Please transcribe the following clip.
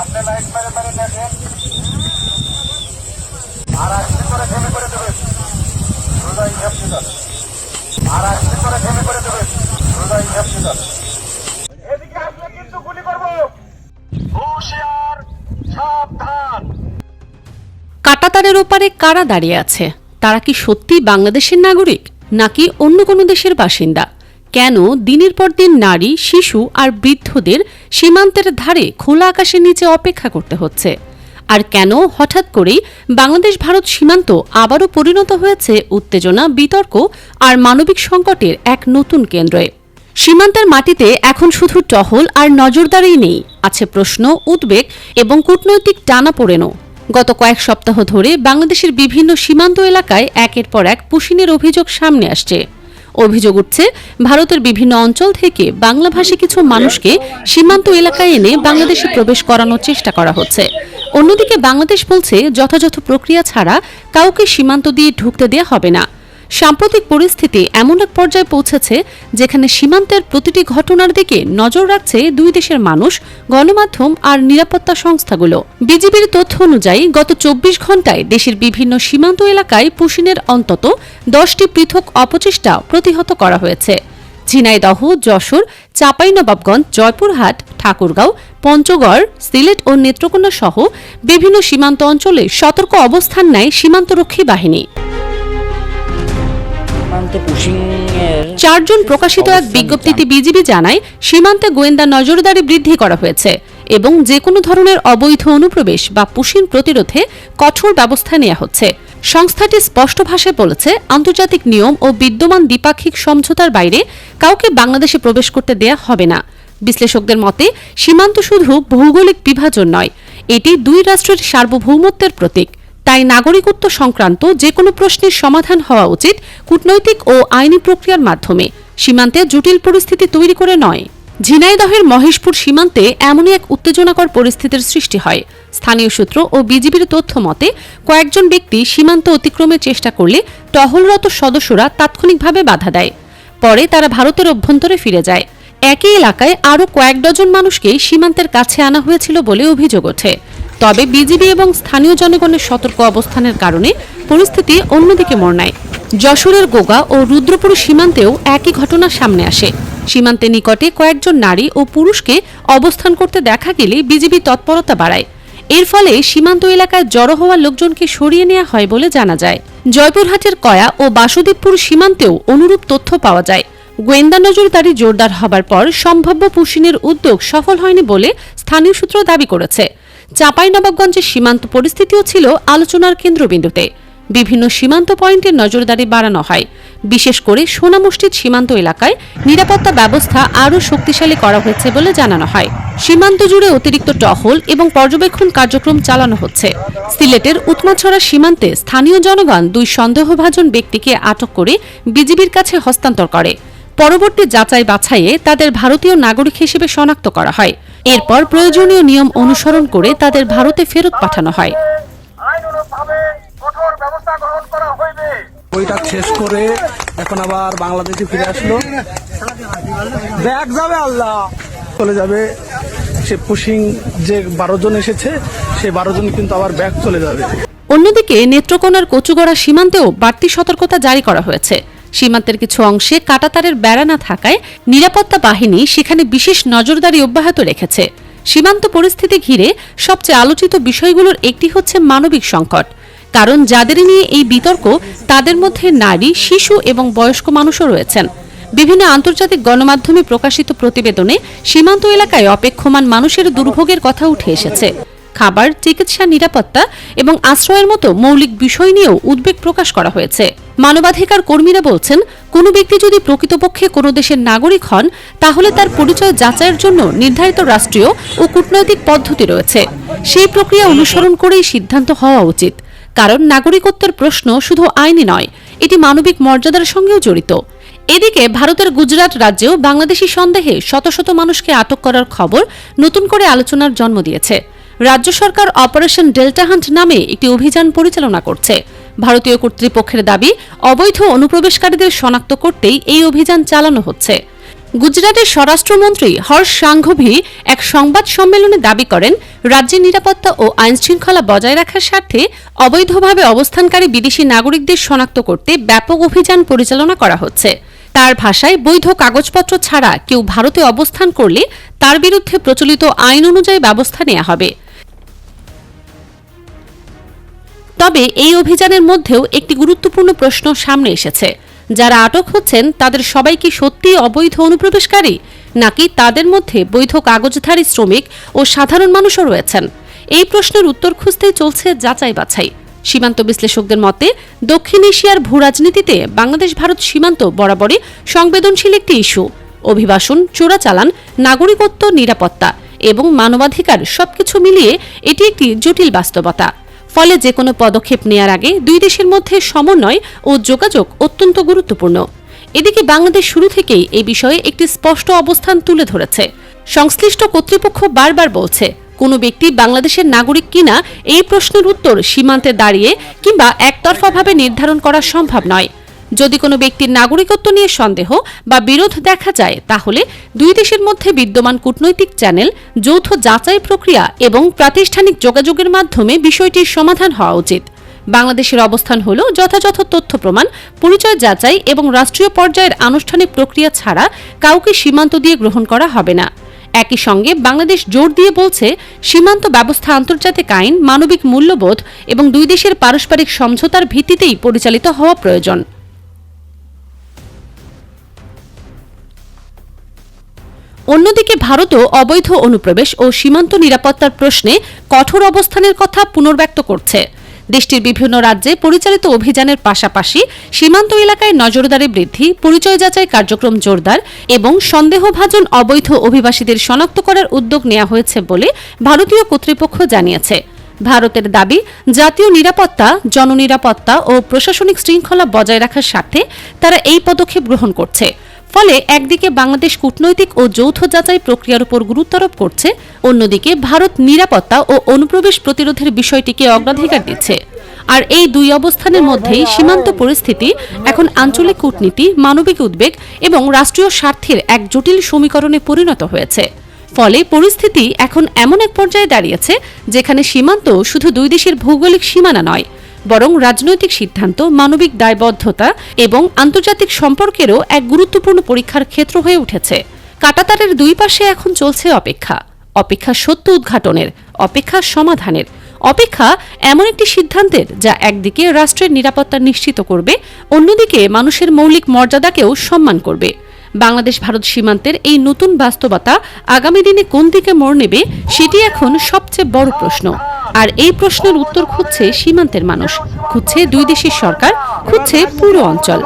আপনি লাইট মেরে মেরে দেখেন আর আসতে করে থেমে করে দেবেন রোজা হিসাব দিতেন আর আসতে করে থেমে করে দেবেন রোজা হিসাব দিতেন এদিকে আসলে কিন্তু গুলি করবো হুঁশিয়ার সাবধান। কাঁটাতারের ওপারে কারা দাঁড়িয়ে আছে? তারা কি সত্যি বাংলাদেশের নাগরিক নাকি অন্য কোনো দেশের বাসিন্দা? কেন দিনের পর দিন নারী, শিশু আর বৃদ্ধদের সীমান্তের ধারে খোলা আকাশের নিচে অপেক্ষা করতে হচ্ছে? আর কেন হঠাৎ করেই বাংলাদেশ ভারত সীমান্ত আবারও পরিণত হয়েছে উত্তেজনা, বিতর্ক আর মানবিক সংকটের এক নতুন কেন্দ্রে? সীমান্তের মাটিতে এখন শুধু টহল আর নজরদারি নেই, আছে প্রশ্ন, উদ্বেগ এবং কূটনৈতিক টানাপোড়েনও। গত কয়েক সপ্তাহ ধরে বাংলাদেশের বিভিন্ন সীমান্ত এলাকায় একের পর এক পুশিনের অভিযোগ সামনে আসছে। অভিযোগ উঠছে ভারতের বিভিন্ন অঞ্চল থেকে বাংলাভাষী কিছু মানুষকে সীমান্ত এলাকায় এনে বাংলাদেশে প্রবেশ করানোর চেষ্টা করা হচ্ছে। অন্যদিকে বাংলাদেশ বলছে যথাযথ প্রক্রিয়া ছাড়া কাউকে সীমান্ত দিয়ে ঢুকতে দেয়া হবে না। সাম্প্রতিক পরিস্থিতি এমন এক পর্যায়ে পৌঁছেছে যেখানে সীমান্তের প্রতিটি ঘটনার দিকে নজর রাখছে দুই দেশের মানুষ, গণমাধ্যম আর নিরাপত্তা সংস্থাগুলো। বিজিবির তথ্য অনুযায়ী গত ২৪ ঘণ্টায় দেশের বিভিন্ন সীমান্ত এলাকায় পুশিনের অন্তত ১০টি পৃথক অপচেষ্টা প্রতিহত করা হয়েছে। ঝিনাইদহ, যশোর, চাঁপাইনবাবগঞ্জ, জয়পুরহাট, ঠাকুরগাঁও, পঞ্চগড়, সিলেট ও নেত্রকোনা সহ বিভিন্ন সীমান্ত অঞ্চলে সতর্ক অবস্থান নেয় সীমান্তরক্ষী বাহিনী। ৪ জুন প্রকাশিত এক বিজ্ঞপ্তিতে বিজিবি জানায়, সীমান্তে গোয়েন্দা নজরদারি বৃদ্ধি করা হয়েছে এবং যে কোনো ধরনের অবৈধ অনুপ্রবেশ বা পুশিন প্রতিরোধে কঠোর ব্যবস্থা নেওয়া হচ্ছে। সংস্থাটি স্পষ্ট ভাষায় বলেছে, আন্তর্জাতিক নিয়ম ও বিদ্যমান দ্বিপাক্ষিক সমঝোতার বাইরে কাউকে বাংলাদেশে প্রবেশ করতে দেয়া হবে না। বিশ্লেষকদের মতে, সীমান্ত শুধু ভৌগোলিক বিভাজন নয়, এটি দুই রাষ্ট্রের সার্বভৌমত্বের প্রতীক। তাই নাগরিকত্ব সংক্রান্ত যে কোনো প্রশ্নের সমাধান হওয়া উচিত কূটনৈতিক ও আইনি প্রক্রিয়ার মাধ্যমে, সীমান্তে জটিল পরিস্থিতি তৈরি করে নয়। ঝিনাইদহের মহেশপুর সীমান্তে এমনই এক উত্তেজনাকর পরিস্থিতির সৃষ্টি হয়। স্থানীয় সূত্র ও বিজিবির তথ্য মতে, কয়েকজন ব্যক্তি সীমান্ত অতিক্রমের চেষ্টা করলে টহলরত সদস্যরা তাৎক্ষণিকভাবে বাধা দেয়। পরে তারা ভারতের অভ্যন্তরে ফিরে যায়। একই এলাকায় আরও কয়েক ডজন মানুষকে সীমান্তের কাছে আনা হয়েছিল বলে অভিযোগ ওঠে। তবে বিজিবি এবং স্থানীয় জনগণের সতর্ক অবস্থানের কারণে পরিস্থিতি অন্যদিকে মোড় নেয়। যশোরের গোগা ও রুদ্রপুর সীমান্তেও একই ঘটনা সামনে আসে। সীমান্তের নিকটে কয়েকজন নারী ও পুরুষকে অবস্থান করতে দেখা গেলে বিজিবি তৎপরতা বাড়ায়। এর ফলে সীমান্ত এলাকায় জড়ো হওয়া লোকজনকে সরিয়ে নেওয়া হয় বলে জানা যায়। জয়পুরহাটের কয়া ও বাসুদেবপুর সীমান্তেও অনুরূপ তথ্য পাওয়া যায়। গোয়েন্দা নজরদারি জোরদার হবার পর সম্ভাব্য পুশিনের উদ্যোগ সফল হয়নি বলে স্থানীয় সূত্র দাবি করেছে। চাঁপাইনবাবগঞ্জের সীমান্ত পরিস্থিতিও ছিল আলোচনার কেন্দ্রবিন্দুতে। বিভিন্ন সীমান্ত পয়েন্টে নজরদারি বাড়ানো হয়। বিশেষ করে সোনা মসজিদ সীমান্ত এলাকায় নিরাপত্তা ব্যবস্থা আরও শক্তিশালী করা হয়েছে বলে জানানো হয়। সীমান্ত জুড়ে অতিরিক্ত টহল এবং পর্যবেক্ষণ কার্যক্রম চালানো হচ্ছে। সিলেটের উৎমাছড়া সীমান্তে স্থানীয় জনগণ 2 সন্দেহভাজন ব্যক্তিকে আটক করে বিজিবির কাছে হস্তান্তর করে। পরবর্তী যাচাই বাছাইয়ে তাদের ভারতীয় নাগরিক হিসেবে শনাক্ত করা হয়। এরপর প্রয়োজনীয় নিয়ম অনুসরণ করে তাদের ভারতে ফেরত পাঠানো হয়। ওইটা শেষ করে এখন আবার বাংলাদেশে ফিরে আসলো। ব্যাগ যাবে আল্লাহ চলে যাবে। সে পুশিং যে 12 জন এসেছে সেই 12 জন কিন্তু আবার ব্যাগ চলে যাবে। অন্যদিকে নেত্রকোনার কচুগড়া সীমান্তেও বাড়তি সতর্কতা জারি করা হয়েছে। সীমান্তের কিছু অংশে কাঁটাতারের বেড়া না থাকায় নিরাপত্তা বাহিনী সেখানে বিশেষ নজরদারি অব্যাহত রেখেছে। সীমান্ত পরিস্থিতি ঘিরে সবচেয়ে আলোচিত বিষয়গুলোর একটি হচ্ছে মানবিক সংকট। কারণ যাদের নিয়ে এই বিতর্ক তাদের মধ্যে নারী, শিশু এবং বয়স্ক মানুষও রয়েছেন। বিভিন্ন আন্তর্জাতিক গণমাধ্যমে প্রকাশিত প্রতিবেদনে সীমান্ত এলাকায় অপেক্ষমান মানুষের দুর্ভোগের কথা উঠে এসেছে। খাবার, চিকিৎসা, নিরাপত্তা এবং আশ্রয়ের মতো মৌলিক বিষয় নিয়েও উদ্বেগ প্রকাশ করা হয়েছে। মানবাধিকার কর্মীরা বলছেন, কোনো ব্যক্তি যদি প্রকৃতপক্ষে কোনো দেশের নাগরিক হন তাহলে তার পরিচয় যাচাইয়ের জন্য নির্ধারিত রাষ্ট্রীয় ও কূটনৈতিক পদ্ধতি রয়েছে। সেই প্রক্রিয়া অনুসরণ করেই সিদ্ধান্ত হওয়া উচিত। কারণ নাগরিকত্বের প্রশ্ন শুধু আইনি নয়, এটি মানবিক মর্যাদার সঙ্গেও জড়িত। এদিকে ভারতের গুজরাট রাজ্যেও বাংলাদেশি সন্দেহে শত শত মানুষকে আটক করার খবর নতুন করে আলোচনার জন্ম দিয়েছে। রাজ্য সরকার অপারেশন ডেল্টা হান্ট নামে একটি অভিযান পরিচালনা করছে। ভারতীয় কর্তৃপক্ষের দাবি, অবৈধ অনুপ্রবেশকারীদের শনাক্ত করতেই এই অভিযান চালানো হচ্ছে। গুজরাটের স্বরাষ্ট্রমন্ত্রী হর্ষ সাংঘভি এক সংবাদ সম্মেলনে দাবি করেন, রাজ্যের নিরাপত্তা ও আইনশৃঙ্খলা বজায় রাখার স্বার্থে অবৈধভাবে অবস্থানকারী বিদেশি নাগরিকদের শনাক্ত করতে ব্যাপক অভিযান পরিচালনা করা হচ্ছে। তার ভাষায়, বৈধ কাগজপত্র ছাড়া কেউ ভারতে অবস্থান করলে তার বিরুদ্ধে প্রচলিত আইন অনুযায়ী ব্যবস্থা নেওয়া হবে। তবে এই অভিযানের মধ্যেও একটি গুরুত্বপূর্ণ প্রশ্ন সামনে এসেছে। যারা আটক হচ্ছেন তাদের সবাই কি সত্যিই অবৈধ অনুপ্রবেশকারী, নাকি তাদের মধ্যে বৈধ কাগজধারী শ্রমিক ও সাধারণ মানুষও রয়েছেন? এই প্রশ্নের উত্তর খুঁজতেই চলছে যাচাই বাছাই। সীমান্ত বিশ্লেষকদের মতে, দক্ষিণ এশিয়ার ভূরাজনীতিতে বাংলাদেশ ভারত সীমান্ত বরাবরই সংবেদনশীল একটি ইস্যু। অভিবাসন, চোরাচালান, নাগরিকত্ব, নিরাপত্তা এবং মানবাধিকার সবকিছু মিলিয়ে এটি একটি জটিল বাস্তবতা। ফলে যে কোনো পদক্ষেপ নেয়ার আগে দুই দেশের মধ্যে সমন্বয় ও যোগাযোগ অত্যন্ত গুরুত্বপূর্ণ। এদিকে বাংলাদেশ শুরু থেকেই এই বিষয়ে একটি স্পষ্ট অবস্থান তুলে ধরেছে। সংশ্লিষ্ট কর্তৃপক্ষ বারবার বলছে, কোনো ব্যক্তি বাংলাদেশের নাগরিক কিনা এই প্রশ্নের উত্তর সীমান্তে দাঁড়িয়ে কিংবা একতরফাভাবে নির্ধারণ করা সম্ভব নয়। যদি কোনো ব্যক্তির নাগরিকত্ব নিয়ে সন্দেহ বা বিরোধ দেখা যায়, তাহলে দুই দেশের মধ্যে বিদ্যমান কূটনৈতিক চ্যানেল, যৌথ যাচাই প্রক্রিয়া এবং প্রাতিষ্ঠানিক যোগাযোগের মাধ্যমে বিষয়টির সমাধান হওয়া উচিত। বাংলাদেশের অবস্থান হল, যথাযথ তথ্য প্রমাণ, পরিচয় যাচাই এবং রাষ্ট্রীয় পর্যায়ের আনুষ্ঠানিক প্রক্রিয়া ছাড়া কাউকে সীমান্ত দিয়ে গ্রহণ করা হবে না। একই সঙ্গে বাংলাদেশ জোর দিয়ে বলছে, সীমান্ত ব্যবস্থা আন্তর্জাতিক আইন, মানবিক মূল্যবোধ এবং দুই দেশের পারস্পরিক সমঝোতার ভিত্তিতেই পরিচালিত হওয়া প্রয়োজন। অন্যদিকে ভারতও অবৈধ অনুপ্রবেশ ও সীমান্ত নিরাপত্তার প্রশ্নে কঠোর অবস্থানের কথা পুনর্ব্যক্ত করছে। দেশটির বিভিন্ন রাজ্যে পরিচালিত অভিযানের পাশাপাশি সীমান্ত এলাকায় নজরদারি বৃদ্ধি, পরিচয় যাচাই কার্যক্রম জোরদার এবং সন্দেহভাজন অবৈধ অভিবাসীদের শনাক্ত করার উদ্যোগ নেওয়া হয়েছে বলে ভারতীয় কর্তৃপক্ষ জানিয়েছে। ভারতের দাবি, জাতীয় নিরাপত্তা, জননিরাপত্তা ও প্রশাসনিক শৃঙ্খলা বজায় রাখার স্বার্থে তারা এই পদক্ষেপ গ্রহণ করছে। ফলে একদিকে বাংলাদেশ কূটনৈতিক ও যৌথ যাচাই প্রক্রিয়ার উপর গুরুত্বারোপ করছে, অন্যদিকে ভারত নিরাপত্তা ও অনুপ্রবেশ প্রতিরোধের বিষয়টিকে অগ্রাধিকার দিচ্ছে। আর এই দুই অবস্থানের মধ্যেই সীমান্ত পরিস্থিতি এখন আঞ্চলিক কূটনীতি, মানবিক উদ্বেগ এবং রাষ্ট্রীয় স্বার্থের এক জটিল সমীকরণে পরিণত হয়েছে। ফলে পরিস্থিতি এখন এমন এক পর্যায়ে দাঁড়িয়েছে যেখানে সীমান্ত শুধু দুই দেশের ভৌগোলিক সীমানা নয়, বরং রাজনৈতিক সিদ্ধান্ত, মানবিক দায়বদ্ধতা এবং আন্তর্জাতিক সম্পর্কেরও এক গুরুত্বপূর্ণ পরীক্ষার ক্ষেত্র হয়ে উঠেছে। কাঁটাতারের দুই পাশে এখন চলছে অপেক্ষা, অপেক্ষা সত্য উদ্ঘাটনের, অপেক্ষা সমাধানের, অপেক্ষা এমন একটি সিদ্ধান্তের যা একদিকে রাষ্ট্রের নিরাপত্তা নিশ্চিত করবে, অন্যদিকে মানুষের মৌলিক মর্যাদাকেও সম্মান করবে। বাংলাদেশ ভারত সীমান্তের এই নতুন বাস্তবতা আগামী দিনে কোন দিকে মোড় নেবে, সেটি এখন সবচেয়ে বড় প্রশ্ন। আর এই প্রশ্নের উত্তর খুঁজছে সীমান্তের মানুষ, খুঁজছে দুই দেশের সরকার, খুঁজছে পুরো অঞ্চল।